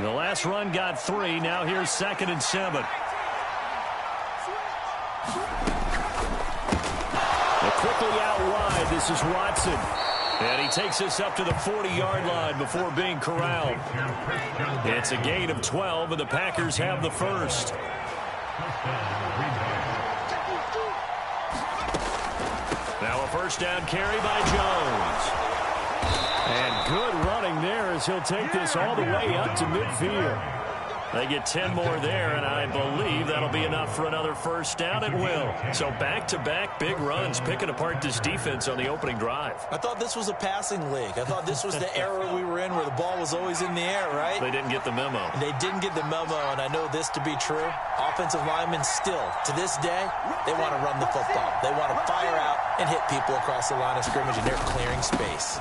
The last run got 3. Now here's 2nd and 7. Quickly out wide, this is Watson. And he takes this up to the 40-yard line before being corralled. It's a gain of 12, and the Packers have the first. Now a first down carry by Jones. And good running there as he'll take this all the way up to midfield. They get 10 more there, and I believe that'll be enough for another first down. It will. So back-to-back big runs, picking apart this defense on the opening drive. I thought this was a passing league. I thought this was the era we were in where the ball was always in the air, right? They didn't get the memo. They didn't get the memo, and I know this to be true. Offensive linemen still, to this day, they want to run the football. They want to fire out and hit people across the line of scrimmage, and they're clearing space.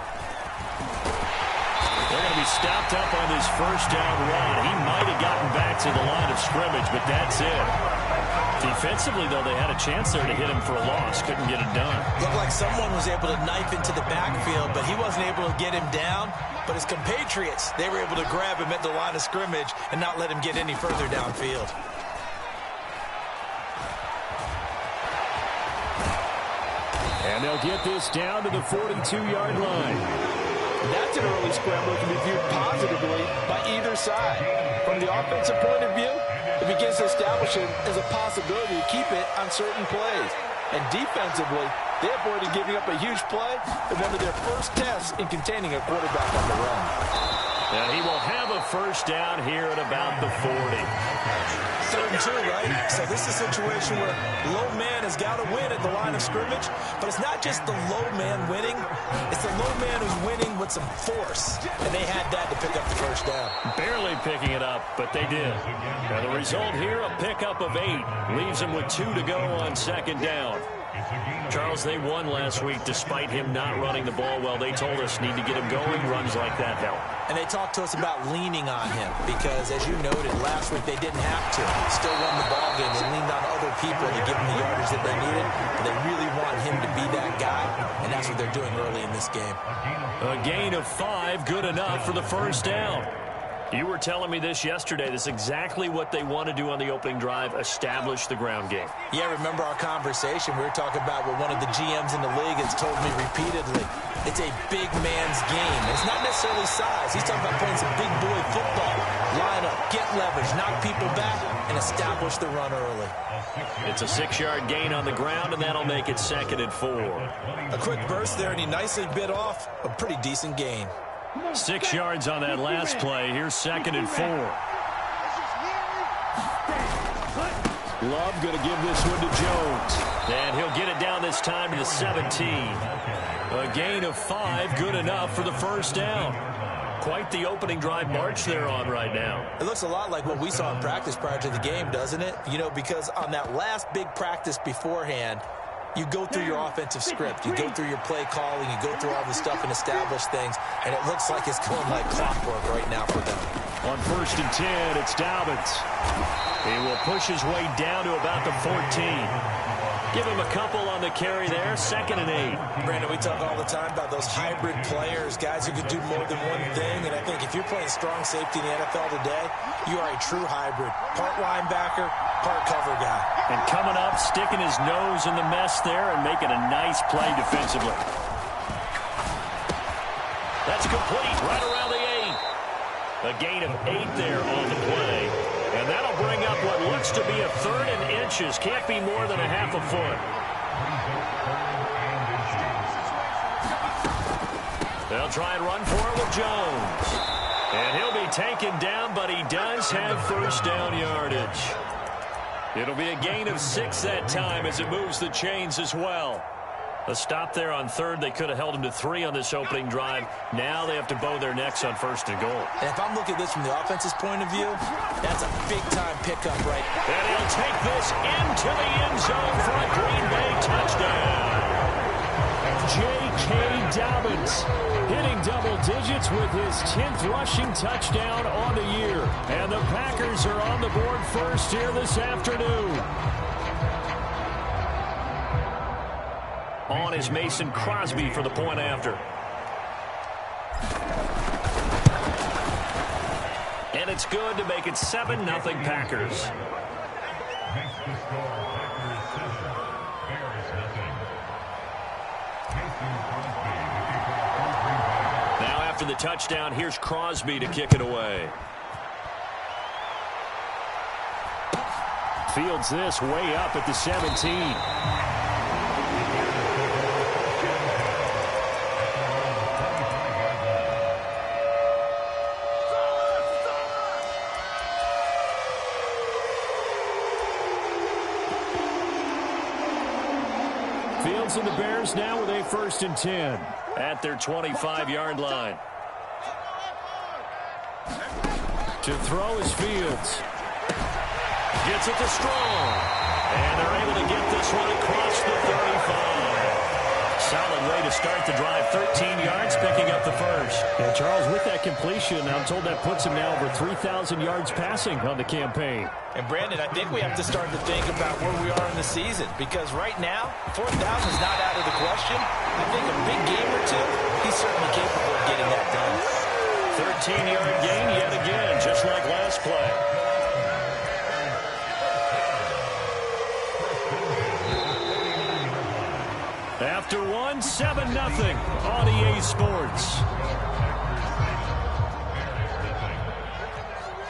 They're going to be stopped up on this first down run. He might have gotten back to the line of scrimmage, but that's it. Defensively, though, they had a chance there to hit him for a loss. Couldn't get it done. Looked like someone was able to knife into the backfield, but he wasn't able to get him down. But his compatriots, they were able to grab him at the line of scrimmage and not let him get any further downfield. And they'll get this down to the 42-yard line. That's an early scramble that can be viewed positively by either side. From the offensive point of view, it begins to establish it as a possibility to keep it on certain plays. And defensively, they avoided giving up a huge play in one of their first tests in containing a quarterback on the run. And he will have a first down here at about the 40. 3rd and 2, right? So this is a situation where low man has got to win at the line of scrimmage, but it's not just the low man winning. It's the low man who's winning with some force, and they had that to pick up the first down. Barely picking it up, but they did. And the result here, a pickup of 8. Leaves them with 2 to go on 2nd down. Charles, they won last week despite him not running the ball well. They told us need to get him going. Runs like that help. And they talked to us about leaning on him because, as you noted, last week they didn't have to. Still won the ball game. They leaned on other people to give them the yardage that they needed. But they really want him to be that guy, and that's what they're doing early in this game. A gain of 5, good enough for the first down. You were telling me this yesterday. This is exactly what they want to do on the opening drive, establish the ground game. Yeah, remember our conversation. We were talking about what one of the GMs in the league has told me repeatedly. It's a big man's game. It's not necessarily size. He's talking about playing some big boy football. Line up, get leverage, knock people back, and establish the run early. It's a 6-yard gain on the ground, and that'll make it 2nd and 4. A quick burst there, and he nicely bit off a pretty decent gain. 6 yards on that last play. Here's 2nd and 4. Love going to give this one to Jones. And he'll get it down this time to the 17. A gain of 5, good enough for the first down. Quite the opening drive march they're on right now. It looks a lot like what we saw in practice prior to the game, doesn't it? You know, because on that last big practice beforehand, you go through your offensive script. You go through your play calling. You go through all the stuff and establish things. And it looks like it's going like clockwork right now for them. On 1st and 10, it's Dobbins. He will push his way down to about the 14. Give him a couple on the carry there. 2nd and 8. Brandon, we talk all the time about those hybrid players, guys who can do more than one thing. And I think if you're playing strong safety in the NFL today, you are a true hybrid. Part linebacker, part cover guy. And coming up, sticking his nose in the mess there and making a nice play defensively. That's complete right around the 8. A gain of 8 there on the play. And that'll bring up what looks to be a 3rd and inches. Can't be more than a half a foot. They'll try and run for it with Jones. And he'll be taken down, but he does have first down yardage. It'll be a gain of 6 that time as it moves the chains as well. A stop there on 3rd. They could have held him to 3 on this opening drive. Now they have to bow their necks on 1st and goal. And if I'm looking at this from the offense's point of view, that's a big-time pickup right. And he'll take this into the end zone for a Green Bay touchdown. J.K. Dobbins hitting double digits with his 10th rushing touchdown on the year. And the Packers are on the board first here this afternoon. On is Mason Crosby for the point after. And it's good to make it 7-0 Packers. Now after the touchdown, here's Crosby to kick it away. Fields this way up at the 17. Fields and the Bears now with a 1st and 10 at their 25-yard line. To throw is Fields. Gets it to Strong. And they're able to get this one across the 35. Solid way to start the drive. 13 yards, picking up the first. And Charles, with that completion, I'm told that puts him now over 3,000 yards passing on the campaign. And Brandon, I think we have to start to think about where we are in the season, because right now, 4,000 is not out of the question. I think a big game or two, he's certainly capable of getting that done. 13-yard gain yet again, just like last play. After one, 7-0 on EA Sports.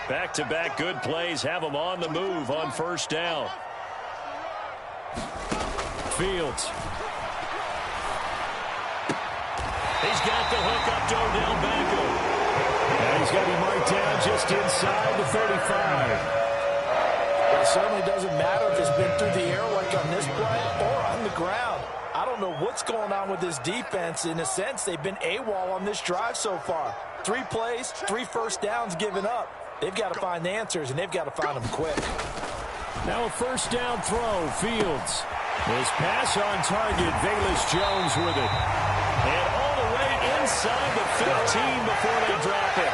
Back-to-back good plays have them on the move on 1st down. Fields. He's got the hook up to Odell Beckham. And he's got to be marked down just inside the 35. Well, it certainly doesn't matter if it's been through the air like on this play or on the ground. I don't know what's going on with this defense. In a sense, they've been AWOL on this drive so far. 3 plays, 3 first downs given up. They've got to find the answers, and they've got to find them quick. Now a 1st down throw, Fields. His pass on target, Velus Jones with it. And all the way inside the 15 before they drop it.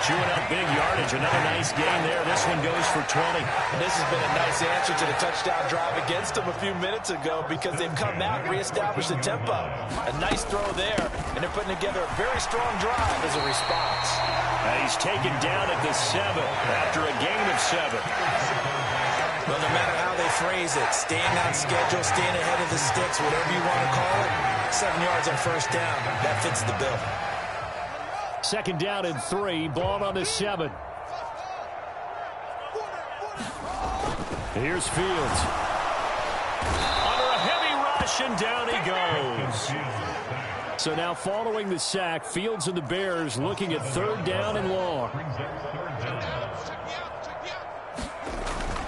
Chewing up big yardage. Another nice gain there. This one goes for 20. And this has been a nice answer to the touchdown drive against them a few minutes ago, because they've come out and reestablished the tempo. A nice throw there, and they're putting together a very strong drive as a response. He's taken down at the 7 after a gain of 7. Well, no matter how they phrase it, staying on schedule, staying ahead of the sticks, whatever you want to call it, 7 yards on 1st down, that fits the bill. 2nd down and 3, ball on the 7. Here's Fields. Under a heavy rush, and down he goes. So now following the sack, Fields and the Bears looking at 3rd down and long.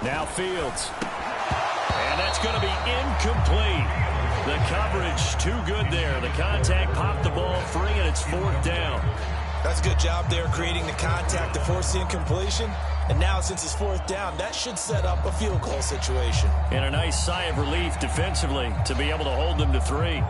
Now Fields. And that's going to be incomplete. The coverage too good there. The contact popped the ball free, and it's 4th down. That's a good job there creating the contact to force the incompletion. And now since it's 4th down, that should set up a field goal situation. And a nice sigh of relief defensively to be able to hold them to 3.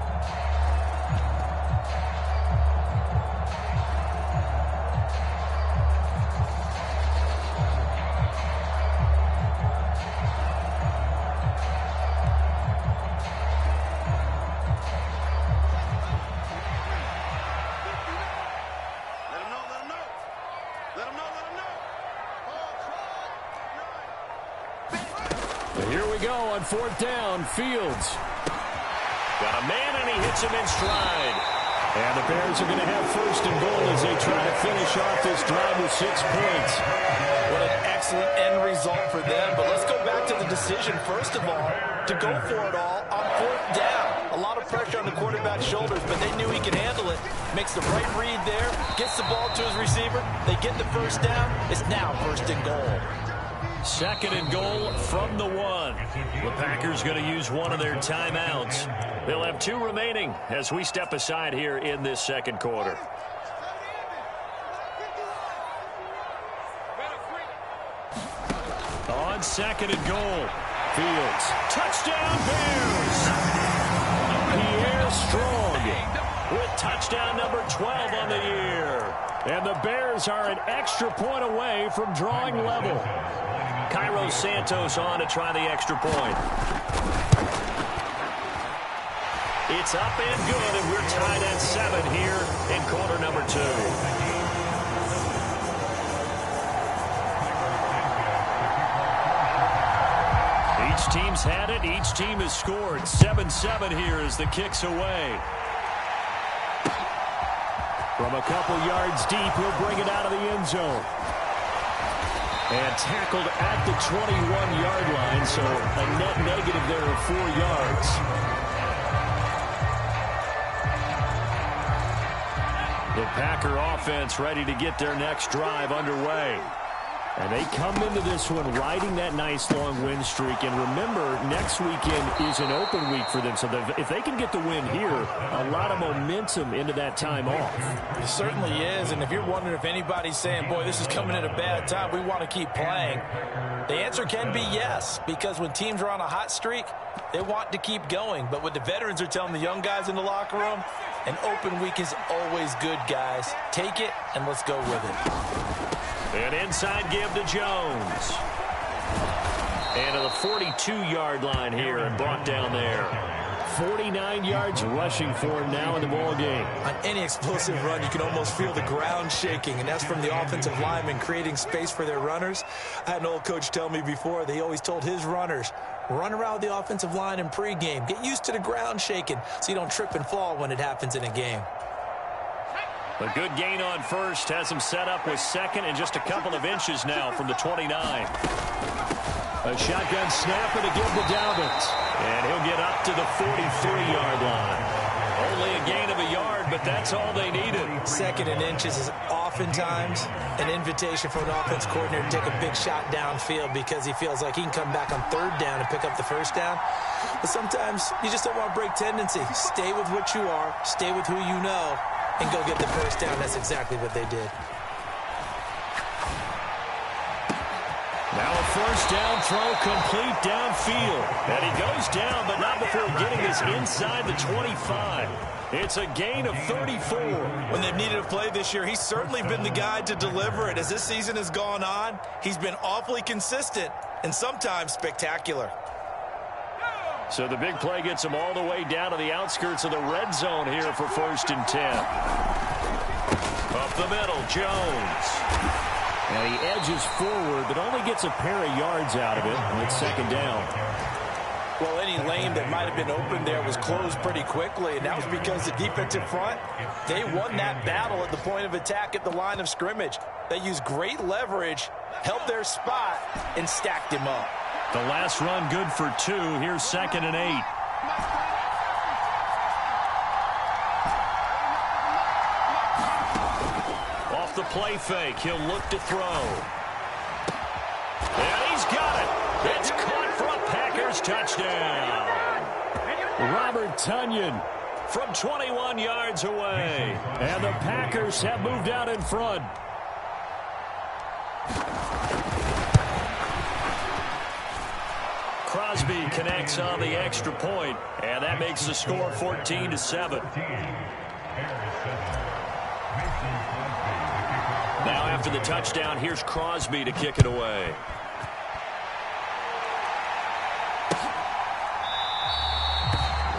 Here we go on 4th down. Fields. Got a man, and he hits him in stride. And the Bears are going to have 1st and goal as they try to finish off this drive with 6 points. What an excellent end result for them. But let's go back to the decision, first of all, to go for it all on 4th down. A lot of pressure on the quarterback's shoulders, but they knew he could handle it. Makes the right read there, gets the ball to his receiver. They get the 1st down. It's now 1st and goal. 2nd and goal from the 1. The Packers going to use one of their timeouts. They'll have 2 remaining as we step aside here in this 2nd quarter. On 2nd and goal, Fields. Touchdown Bears! Pierre Strong With touchdown number 12 on the year. And the Bears are an extra point away from drawing level. Cairo Santos on to try the extra point. It's up and good, and we're tied at 7 here in quarter number 2. teams had it. Each team has scored. 7-7 here as the kick's away. From a couple yards deep, he'll bring it out of the end zone. And tackled at the 21-yard line, so a net negative there of 4 yards. The Packer offense ready to get their next drive underway. And they come into this one riding that nice long win streak. And remember, next weekend is an open week for them. So if they can get the win here, a lot of momentum into that time off. It certainly is. And if you're wondering if anybody's saying, boy, this is coming at a bad time, we want to keep playing, the answer can be yes. Because when teams are on a hot streak, they want to keep going. But what the veterans are telling the young guys in the locker room, an open week is always good, guys. Take it and let's go with it. An inside give to Jones. And to the 42-yard line here and brought down there. 49 yards rushing for him now in the ball game. On any explosive run, you can almost feel the ground shaking, and that's from the offensive linemen creating space for their runners. I had an old coach tell me before, they always told his runners, run around the offensive line in pregame. Get used to the ground shaking so you don't trip and fall when it happens in a game. A good gain on first has him set up with second and just a couple of inches now from the 29. A shotgun snap and a give to Dobbins. And he'll get up to the 43-yard line. Only a gain of a yard, but that's all they needed. Second and inches is oftentimes an invitation for an offense coordinator to take a big shot downfield because he feels like he can come back on third down and pick up the first down. But sometimes you just don't want to break tendency. Stay with what you are, stay with who you know, and go get the first down. That's exactly what they did. Now a first down throw complete downfield. And he goes down, but not before getting this inside the 25. It's a gain of 34. When they've needed a play this year, he's certainly been the guy to deliver it. As this season has gone on, he's been awfully consistent and sometimes spectacular. So the big play gets him all the way down to the outskirts of the red zone here for 1st and 10. Up the middle, Jones. Now he edges forward, but only gets a pair of yards out of it, and it's second down. Well, any lane that might have been open there was closed pretty quickly, and that was because the defensive front, they won that battle at the point of attack at the line of scrimmage. They used great leverage, held their spot, and stacked him up. The last run good for 2. Here's 2nd and 8. Off the play fake, he'll look to throw. And he's got it. It's caught for a Packers touchdown. Robert Tonyan from 21 yards away. And the Packers have moved out in front. Crosby connects on the extra point, and that makes the score 14-7. Now after the touchdown, here's Crosby to kick it away.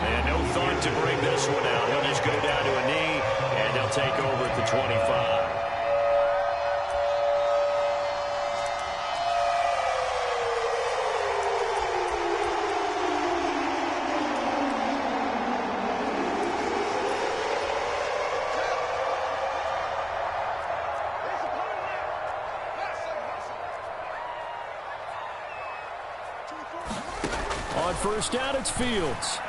And no thought to bring this one out. He'll just go down to a knee, and they'll take over at the 25. On first down, it's Fields.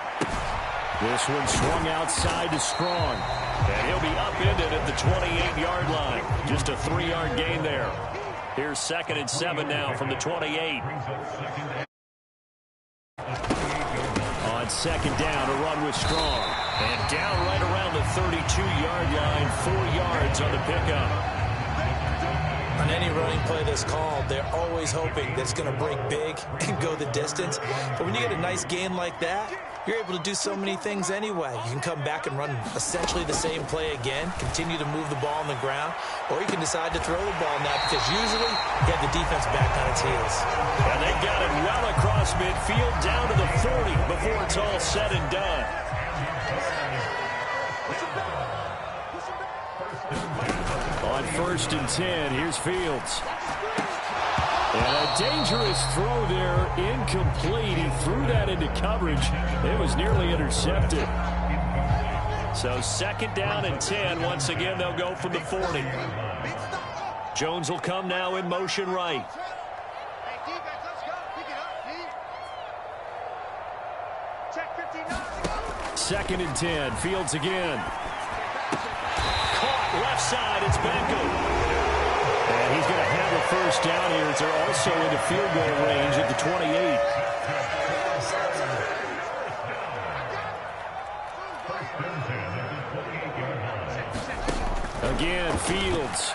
This one swung outside to Strong. And he'll be upended at the 28-yard line. Just a 3-yard gain there. Here's 2nd and 7 now from the 28. On second down, a run with Strong. And down right around the 32-yard line, 4 yards on the pickup. On any running play that's called, they're always hoping that it's going to break big and go the distance. But when you get a nice gain like that, you're able to do so many things anyway. You can come back and run essentially the same play again, continue to move the ball on the ground, or you can decide to throw the ball now because usually you have the defense back on its heels. And they got it well across midfield down to the 40 before it's all said and done. On 1st and 10, here's Fields. And a dangerous throw there, incomplete. He threw that into coverage. It was nearly intercepted. So 2nd down and 10. Once again, they'll go from the 40. Jones will come now in motion right. 2nd and 10. Fields again. Caught left side. It's Beckham. And he's going to have a first down here as they're also into field goal range at the 28. Again, Fields.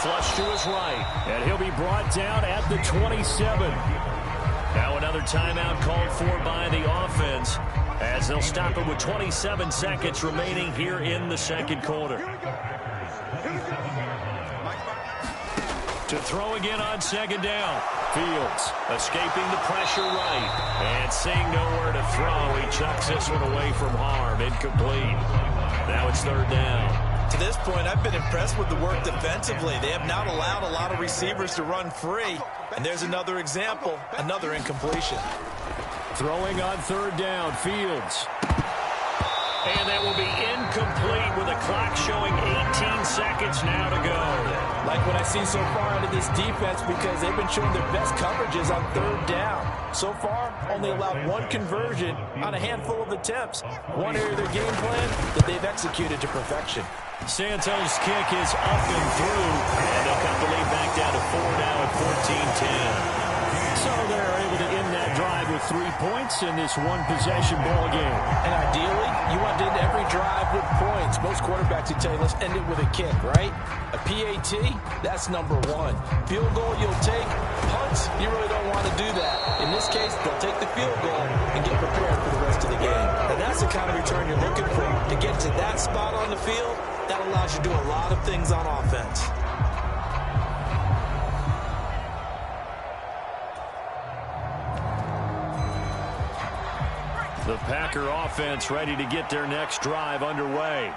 Flush to his right. And he'll be brought down at the 27. Now another timeout called for by the offense as they'll stop it with 27 seconds remaining here in the second quarter. To throw again on 2nd down. Fields escaping the pressure right. And seeing nowhere to throw, he chucks this one away from harm. Incomplete. Now it's 3rd down. To this point, I've been impressed with the work defensively. They have not allowed a lot of receivers to run free. And there's another example, another incompletion. throwing on 3rd down. Fields. And that will be incomplete with the clock showing 18 seconds now to go. Like what I've seen so far out of this defense, because they've been showing their best coverages on 3rd down. So far, only allowed 1 conversion on a handful of attempts. One area of their game plan that they've executed to perfection. Santos' kick is up and through, and they'll cut the lead back down to 4 now at 14-10. So they're able to end that drive with 3 points in this one-possession ball game. And ideally, you want to end every drive with points. Most quarterbacks would tell you, let's end it with a kick, right? A PAT, that's number 1. Field goal you'll take. Punts, you really don't want to do that. In this case, they'll take the field goal and get prepared for the rest of the game. And that's the kind of return you're looking for. To get to that spot on the field, that allows you to do a lot of things on offense. The Packer offense ready to get their next drive underway.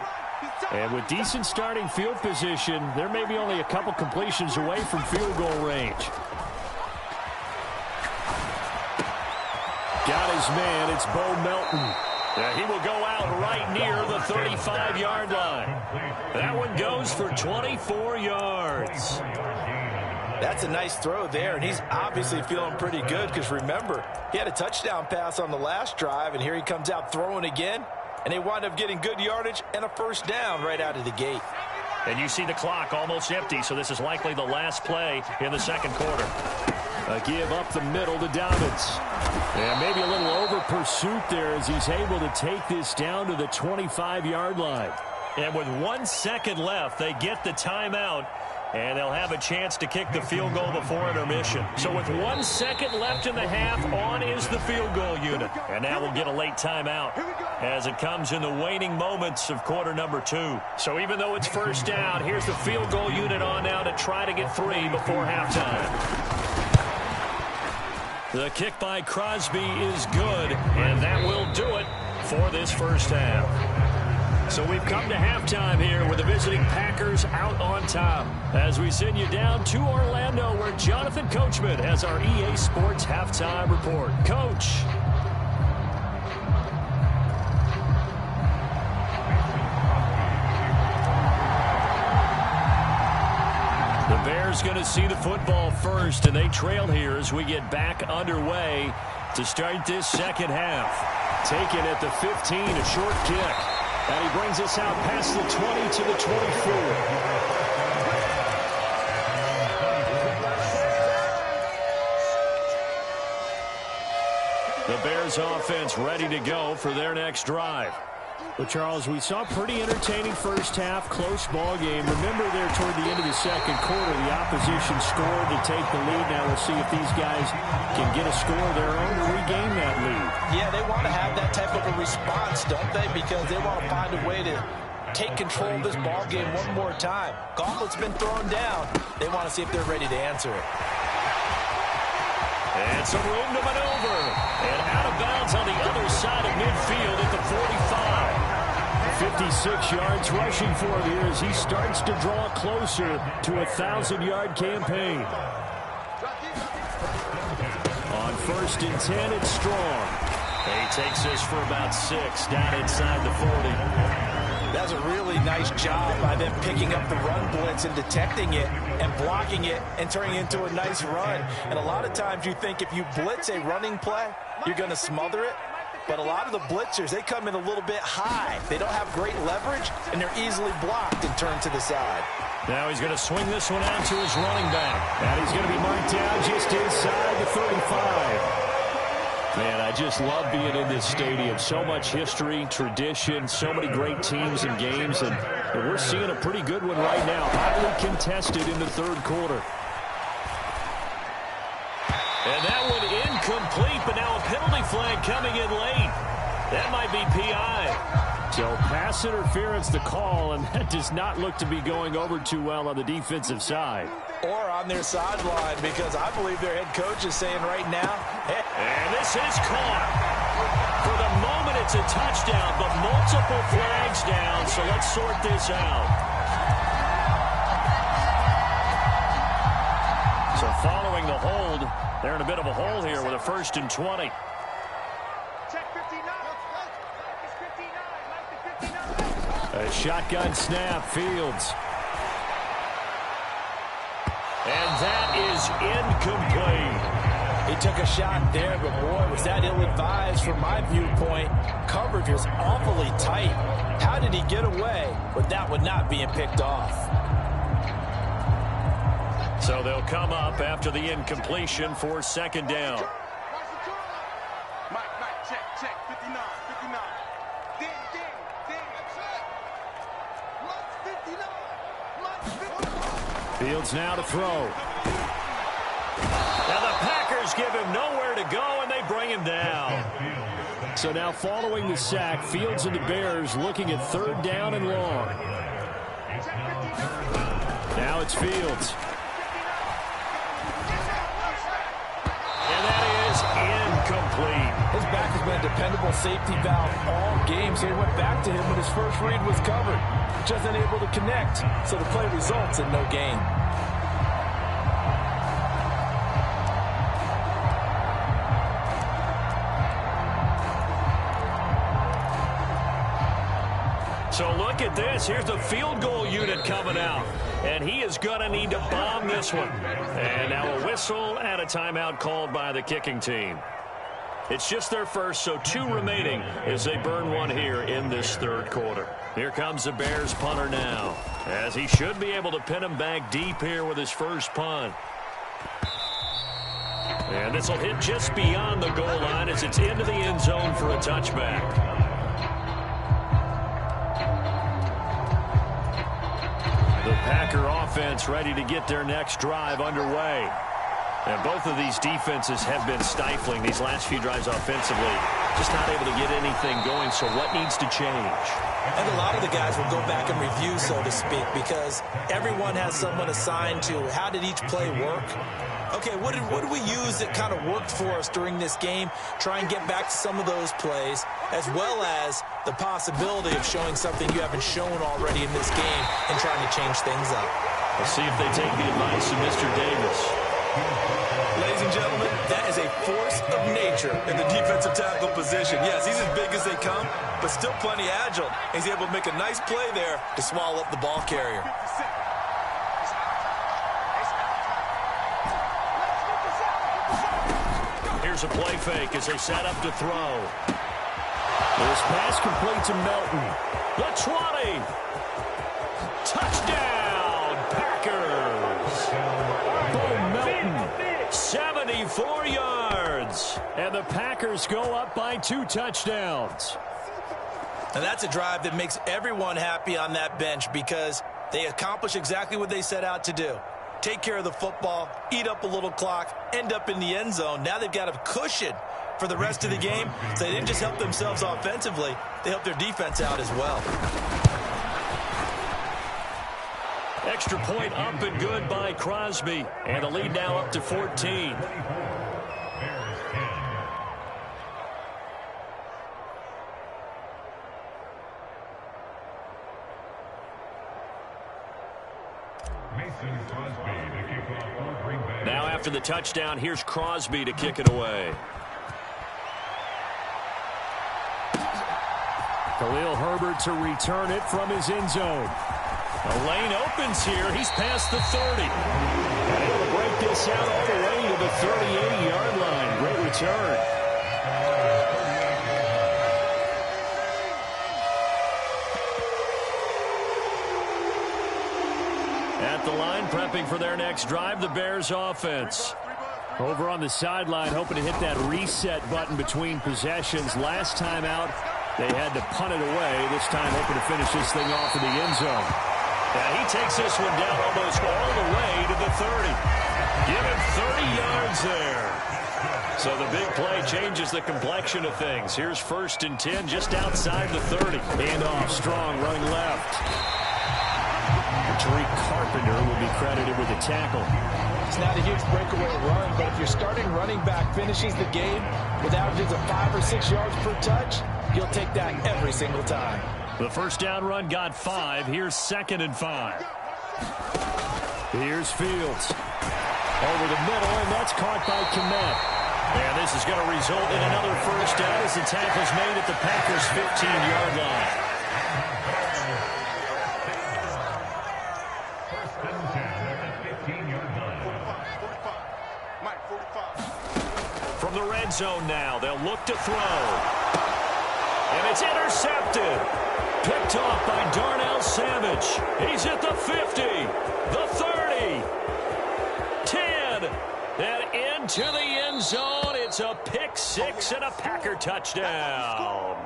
And with decent starting field position, there may be only a couple completions away from field goal range. Got his man. It's Bo Melton. He will go out right near the 35-yard line. That one goes for 24 yards. That's a nice throw there, and he's obviously feeling pretty good because, remember, he had a touchdown pass on the last drive, and here he comes out throwing again, and they wind up getting good yardage and a first down right out of the gate. And you see the clock almost empty, so this is likely the last play in the second quarter. A give up the middle to Dobbins. And maybe a little over pursuit there as he's able to take this down to the 25-yard line. And with 1 second left, they get the timeout. And they'll have a chance to kick the field goal before intermission. So with 1 second left in the half, on is the field goal unit. And now we'll get a late timeout as it comes in the waning moments of quarter number 2. So even though it's first down, here's the field goal unit on now to try to get 3 before halftime. The kick by Crosby is good, and that will do it for this first half. So we've come to halftime here with the visiting Packers out on top as we send you down to Orlando where Jonathan Coachman has our EA Sports halftime report. Coach. The Bears going to see the football first, and they trail here as we get back underway to start this second half. Taken at the 15, a short kick. And he brings us out past the 20 to the 24. The Bears offense ready to go for their next drive. Well, Charles, we saw a pretty entertaining first half, close ball game. Remember there toward the end of the second quarter, the opposition scored to take the lead. Now we'll see if these guys can get a score of their own to regain that lead. Yeah, they want to have that type of a response, don't they? Because they want to find a way to take control of this ball game one more time. Gauntlet's been thrown down. They want to see if they're ready to answer it. And some room to maneuver. And out of bounds on the other side of midfield at the 45. 56 yards rushing for him here as he starts to draw closer to a 1,000-yard campaign. On 1st and 10, it's Strong. He takes this for about 6 down inside the 40. That's a really nice job by them picking up the run blitz and detecting it and blocking it and turning it into a nice run. And a lot of times you think if you blitz a running play, you're going to smother it. But a lot of the blitzers, they come in a little bit high. They don't have great leverage, and they're easily blocked and turned to the side. Now he's going to swing this one out to his running back. And he's going to be marked down just inside the 35. Man, I just love being in this stadium. So much history, tradition, so many great teams and games. And we're seeing a pretty good one right now. Highly contested in the 3rd quarter. And that one incomplete, but now a penalty flag coming in late. That might be PI. So pass interference the call, and that does not look to be going over too well on the defensive side. Or on their sideline, because I believe their head coach is saying right now, hey. And this is caught. For the moment, it's a touchdown, but multiple flags down, so let's sort this out. So following the hold, they're in a bit of a hole here with a 1st and 20. A shotgun snap, Fields. And that is incomplete. He took a shot there, but boy, was that ill-advised from my viewpoint. Coverage was awfully tight. How did he get away with that one not being picked off? So they'll come up after the incompletion for 2nd down. Mike, check, 59. Fields now to throw. Now the Packers give him nowhere to go, and they bring him down. So now following the sack, Fields and the Bears looking at 3rd down and long. Now it's Fields. And that is incomplete. His back has been a dependable safety valve all game, so he went back to him when his first read was covered. Just unable to connect, so the play results in no gain. So look at this. Here's the field goal unit coming out. And he is going to need to bomb this one. And now a whistle and a timeout called by the kicking team. It's just their first, so 2 remaining as they burn one here in this 3rd quarter. Here comes the Bears punter now, as he should be able to pin him back deep here with his first punt. And this will hit just beyond the goal line as it's into the end zone for a touchback. The Packer offense ready to get their next drive underway. And both of these defenses have been stifling these last few drives offensively. Just not able to get anything going, so what needs to change? And a lot of the guys will go back and review, so to speak, because everyone has someone assigned to how did each play work. Okay, what did we use that kind of worked for us during this game? Try and get back to some of those plays, as well as the possibility of showing something you haven't shown already in this game and trying to change things up. Let's see if they take the advice of Mr. Davis. Ladies and gentlemen, that is a force of nature in the defensive tackle position. Yes, he's as big as they come, but still plenty agile. He's able to make a nice play there to swallow up the ball carrier. Here's a play fake as they set up to throw. This pass complete to Melton. The 20. Touchdown, Packers. Boom, Melton. 74 yards. And the Packers go up by 2 touchdowns. And that's a drive that makes everyone happy on that bench because they accomplish exactly what they set out to do. Take care of the football, eat up a little clock, end up in the end zone. Now they've got a cushion for the rest of the game. So they didn't just help themselves offensively, they helped their defense out as well. Extra point up and good by Crosby. And the lead now up to 14. Now after the touchdown, here's Crosby to kick it away. Khalil Herbert to return it from his end zone. The lane opens here. He's past the 30. And able to break this out all the way to the 38-yard line. Great return. At the line, prepping for their next drive, the Bears offense. Over on the sideline, hoping to hit that reset button between possessions. Last time out, they had to punt it away. This time, hoping to finish this thing off in the end zone. Yeah, he takes this one down almost all the way to the 30. Give him 30 yards there. So the big play changes the complexion of things. Here's 1st and 10 just outside the 30. Handoff, Strong running left. Tariq Carpenter will be credited with a tackle. It's not a huge breakaway run, but if your starting running back finishes the game with averages of 5 or 6 yards per touch, you'll take that every single time. The first down run got 5. Here's 2nd and 5. Here's Fields. Over the middle, and that's caught by Kmet. And this is going to result in another first down as the tackle's made at the Packers' 15-yard line. From the red zone now, they'll look to throw. And it's intercepted. Picked off by Darnell Savage. He's at the 50, the 30, 10, and into the end zone. It's a pick six and a Packer touchdown.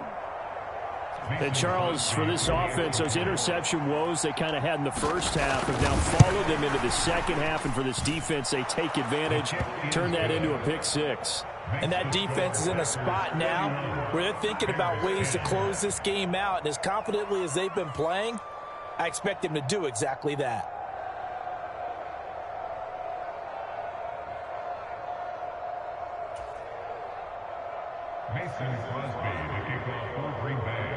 And Charles, for this offense, those interception woes they kind of had in the first half have now followed them into the second half. And for this defense, they take advantage, turn that into a pick six. And that defense is in a spot now where they're thinking about ways to close this game out. And as confidently as they've been playing, I expect them to do exactly that. Mason Crosby to kick off for Green Bay.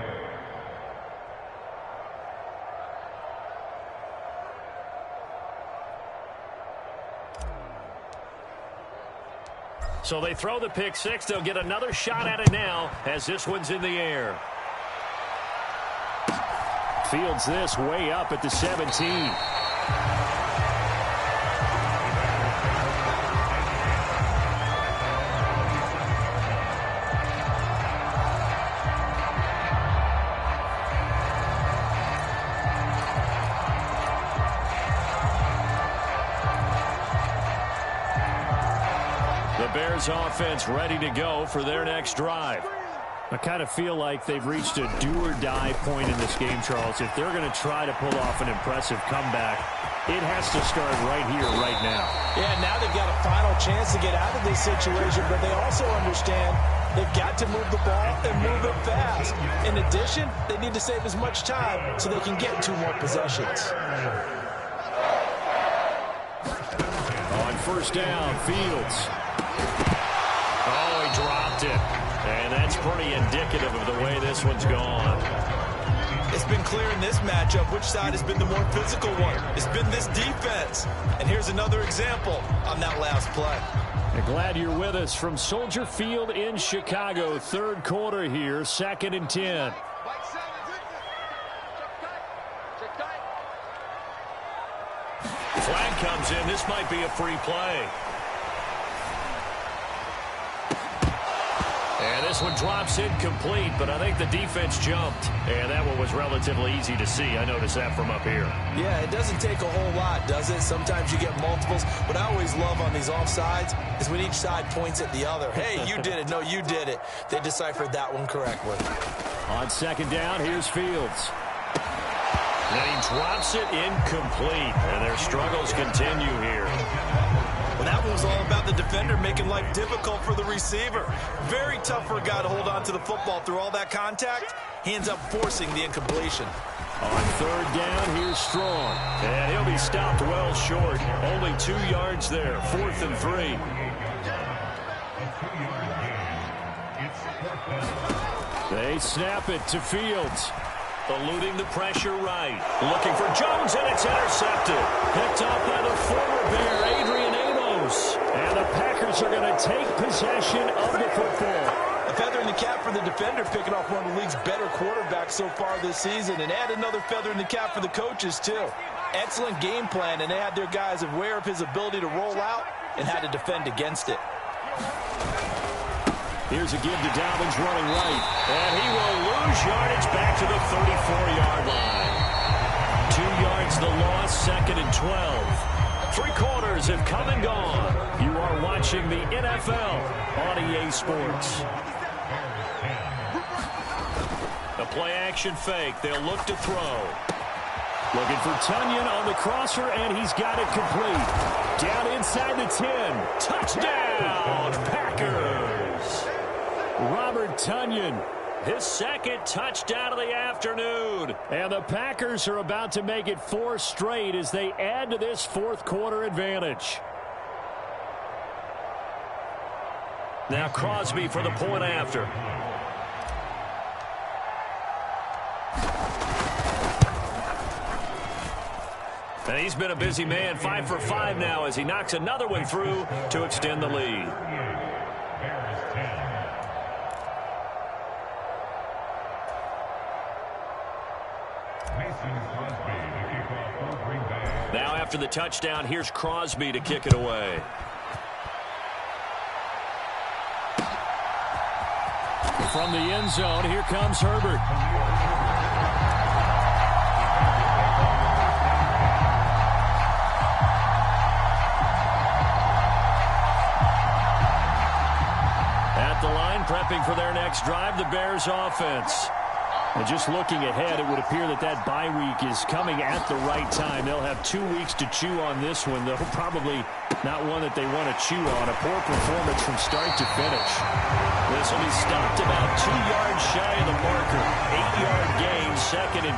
So they throw the pick six. They'll get another shot at it now as this one's in the air. Fields this way up at the 17. Bears offense ready to go for their next drive. I kind of feel like they've reached a do-or-die point in this game, Charles. If they're going to try to pull off an impressive comeback, it has to start right here, right now. Yeah, now they've got a final chance to get out of this situation, but they also understand they've got to move the ball and move it fast. In addition, they need to save as much time so they can get 2 more possessions. On first down, Fields. Oh, he dropped it. And that's pretty indicative of the way this one's gone. It's been clear in this matchup which side has been the more physical one. It's been this defense. And here's another example on that last play. I'm glad you're with us from Soldier Field in Chicago. Third quarter here, 2nd and 10. Flag comes in. This might be a free play. And this one drops incomplete, but I think the defense jumped. And that one was relatively easy to see. I noticed that from up here. Yeah, it doesn't take a whole lot, does it? Sometimes you get multiples. What I always love on these offsides is when each side points at the other. Hey, you did it. No, you did it. They deciphered that one correctly. On second down, here's Fields. And he drops it incomplete. And their struggles continue here. Well, that one was all about the defender making life difficult for the receiver. Very tough for a guy to hold on to the football through all that contact. He ends up forcing the incompletion. On third down, here's Strong. And he'll be stopped well short. Only 2 yards there. 4th and 3. They snap it to Fields. Eluding the pressure right. Looking for Jones, and it's intercepted. Picked off by the former Bear, Adrian Amos. And the Packers are going to take possession of the football. A feather in the cap for the defender, picking off one of the league's better quarterbacks so far this season, and add another feather in the cap for the coaches, too. Excellent game plan, and they had their guys aware of his ability to roll out and how to defend against it. Here's a give to Dobbins running right, and he will lose yardage back to the 34-yard line. 2 yards the loss, 2nd and 12. 3 quarters have come and gone. You are watching the NFL on EA Sports. The play-action fake. They'll look to throw. Looking for Tonyan on the crosser, and he's got it complete. Down inside the 10. Touchdown, Packers. Robert Tonyan, his 2nd touchdown of the afternoon. And the Packers are about to make it 4 straight as they add to this 4th quarter advantage. Now Crosby for the point after. And he's been a busy man, 5 for 5 now as he knocks another one through to extend the lead. Now after the touchdown, here's Crosby to kick it away. From the end zone, here comes Herbert. At the line, prepping for their next drive, the Bears offense. And just looking ahead, it would appear that that bye week is coming at the right time. They'll have 2 weeks to chew on this one, though probably not one that they want to chew on. A poor performance from start to finish. This will be stopped about 2 yards shy of the marker. 8-yard gain, 2nd and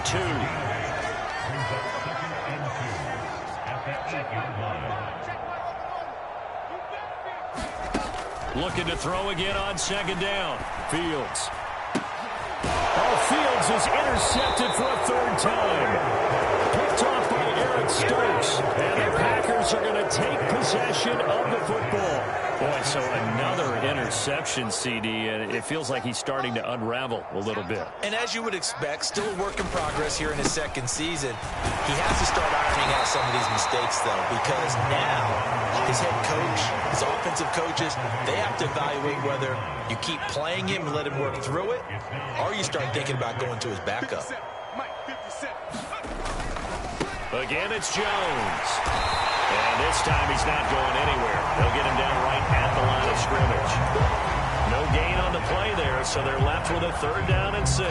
2. Looking to throw again on 2nd down. Fields. Fields is intercepted for a 3rd time. Picked off by Eric Stokes. And the Packers are going to take possession of the football. Boy, so another interception, CD, and it feels like he's starting to unravel a little bit. And as you would expect, still a work in progress here in his 2nd season. He has to start ironing out some of these mistakes, though, because now his head coach, his offensive coaches, they have to evaluate whether you keep playing him and let him work through it, or you start thinking about going to his backup. Again, it's Jones. And this time he's not going anywhere. They'll get him down right at the line of scrimmage. No gain on the play there, so they're left with a 3rd down and 6.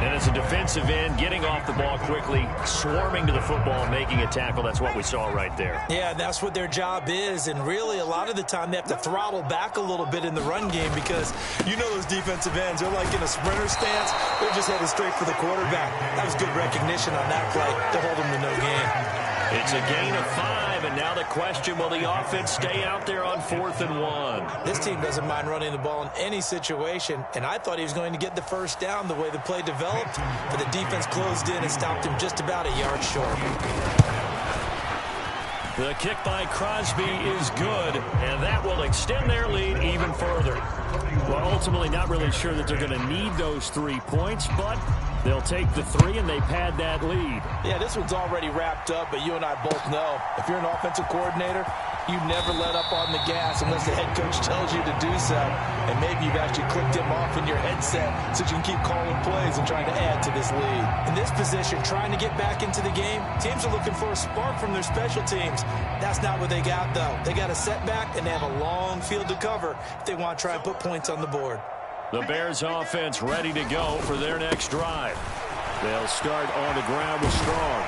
And as a defensive end, getting off the ball quickly, swarming to the football, making a tackle, that's what we saw right there. Yeah, that's what their job is, and really a lot of the time they have to throttle back a little bit in the run game because you know those defensive ends, they're like in a sprinter stance, they're just headed straight for the quarterback. That was good recognition on that play to hold them to no gain. It's a gain of 5, and now the question, will the offense stay out there on 4th and 1? This team doesn't mind running the ball in any situation, and I thought he was going to get the 1st down the way the play developed, but the defense closed in and stopped him just about a yard short. The kick by Crosby is good, and that will extend their lead even further. Well, ultimately not really sure that they're going to need those 3 points, but they'll take the 3 and they pad that lead. Yeah, this one's already wrapped up, but you and I both know if you're an offensive coordinator, you never let up on the gas unless the head coach tells you to do so. And maybe you've actually clicked him off in your headset so you can keep calling plays and trying to add to this lead. In this position, trying to get back into the game, teams are looking for a spark from their special teams. That's not what they got, though. They got a setback, and they have a long field to cover if they want to try and put points on the board. The Bears offense ready to go for their next drive. They'll start on the ground with Strong.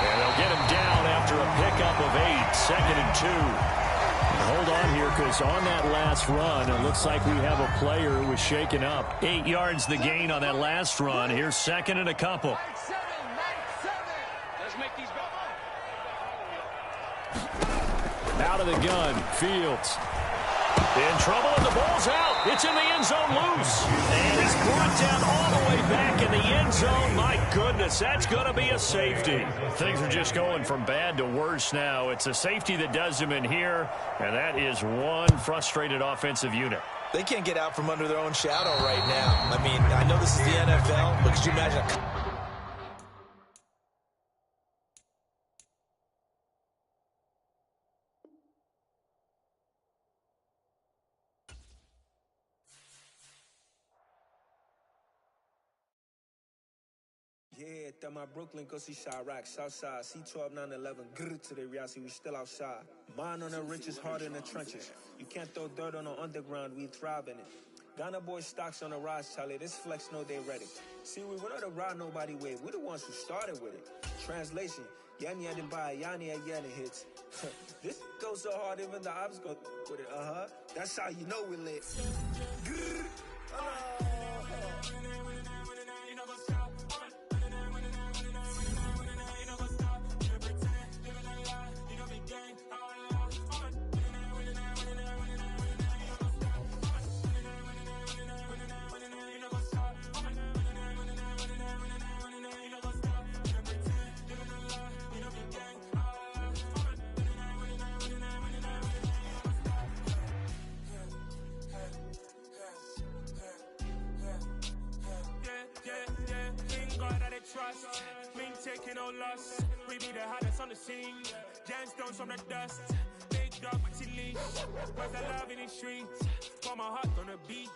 And they'll get him down after a pickup of 8, 2nd and 2. Hold on here, because on that last run, it looks like we have a player who was shaken up. 8 yards the gain on that last run. Here's 2nd and a couple. Out of the gun, Fields. In trouble, and the ball's out. It's in the end zone loose. And he's brought down all the way back in the end zone. My goodness, that's going to be a safety. Things are just going from bad to worse now. It's a safety that does him in here, and that is one frustrated offensive unit. They can't get out from under their own shadow right now. I mean, I know this is the NFL, but could you imagine Yeah, that my Brooklyn, go see Chirac, Southside, C12, 911, grr to the reality, we still outside. Mine on the riches, hard in the trenches. You can't throw dirt on the underground, we thrive in it. Ghana boys stocks on the rise, Charlie, this flex know they ready. See, we're not the ride nobody wave, we're the ones who started with it. Translation, Yanni didn't buy Yanni hits. This goes so hard, even the ops go with it, That's how you know we lit. Grr. Trust, we ain't taking no loss. We be the hottest on the scene. Gemstones from the dust. Big dog with your leash. Where's the love in the streets? Got my heart on the beat.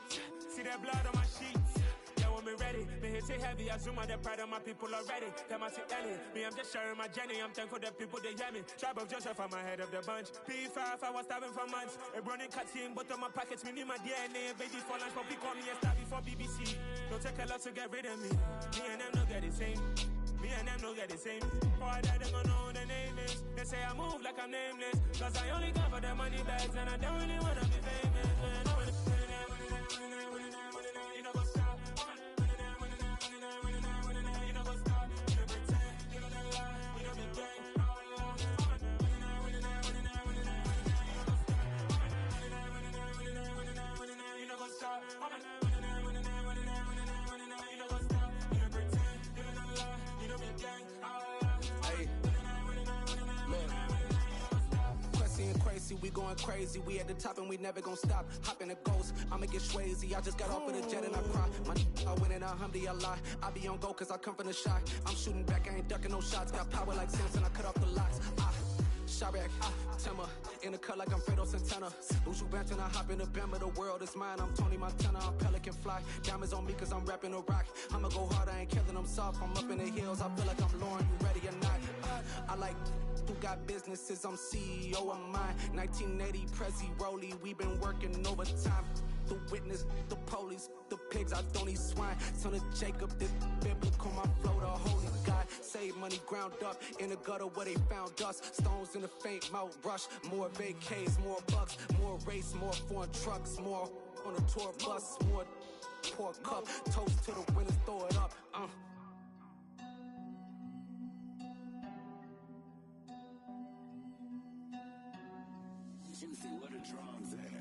See that blood on my sheets. Yeah, when we ready, me hit it heavy. I zoom out the pride of my people already. Them I see Ellie. Me, I'm just sharing my journey. I'm thankful the people they hear me. Tribe of Joseph, I'm ahead of the bunch. P5, I was starving for months. A running cut in, but on my pockets, me need my DNA. Baby for lunch, but we call me a star before BBC. Don't take a lot to get rid of me. Me and them don't get the same. Me and them don't get the same. Boy, that they gon' know the name is. They say I move like I'm nameless. Cause I only got for the money bags and I don't really wanna be famous. You know what's up? You know what's up? You know pretend. You know that lie. You know the game. You know what's up? Crazy, we going crazy. We at the top and we never gonna stop. Hop in a ghost, I'ma get swayzy. I just got off of the jet and I cry. I win in a Humvee, I lie. I be on go cause I come from the shot. I'm shooting back, I ain't ducking no shots. Got power like Samson, I cut off the locks. Chirac, Timmer, in the cut like I'm Fredo Santana. Uju Banton, I hop in the Bama, the world is mine. I'm Tony Montana, I'm Pelican Fly. Diamonds on me cause I'm rapping a rock. I'ma go hard, I ain't killing them soft. I'm up in the hills, I feel like I'm Lauren, you ready or not? I like who got businesses, I'm CEO of mine. 1980 Prezi Rolly, we been working overtime. The witness, the police, the pigs, I don't eat swine. Son of Jacob, this biblical, my flow, the holy God. Save money ground up in the gutter where they found us. Stones in the faint mouth rush. More vacays, more bucks, more race, more foreign trucks, more on a tour bus, more pour cup. Toast to the winners, throw it up. Juicy, what a drums at.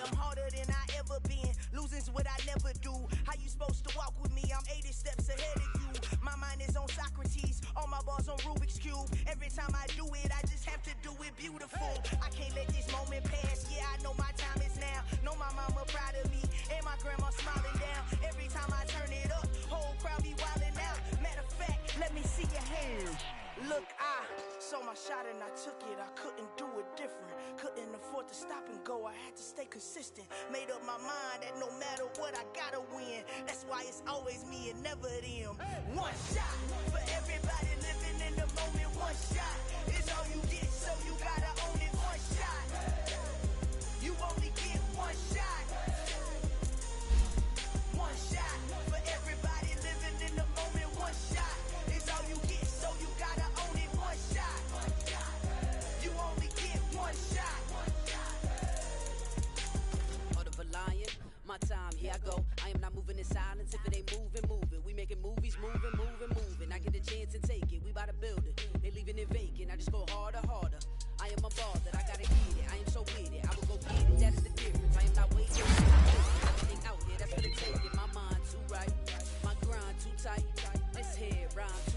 I'm harder than I ever been. Losing's what I never do. How you supposed to walk with me? I'm 80 steps ahead of you. My mind is on Socrates. All my bars on Rubik's Cube. Every time I do it, I just have to do it beautiful. I can't let this moment pass. Yeah, I know my time is now. Know my mama proud of me. And my grandma smiling down. Every time I turn it up, whole crowd be wildin' out. Matter of fact, let me see your hands. Look, I saw my shot and I took it. I couldn't do it different. Couldn't afford to stop and go. I had to stay consistent. Made up my mind that no matter what, I gotta win. That's why it's always me and never them. One shot for everybody living in the moment. One shot is all you get, so you gotta own it. One shot. You only get one shot. One shot for everybody living in the moment. One shot is all you get, so you gotta own it. One shot. You only get one shot. just go harder, harder. I am a baller, I gotta get it. I am so with it, I will go get it. That's the difference. I am not waiting. Everything out here, that's gonna take it. My mind too right, my grind too tight. Let's head round.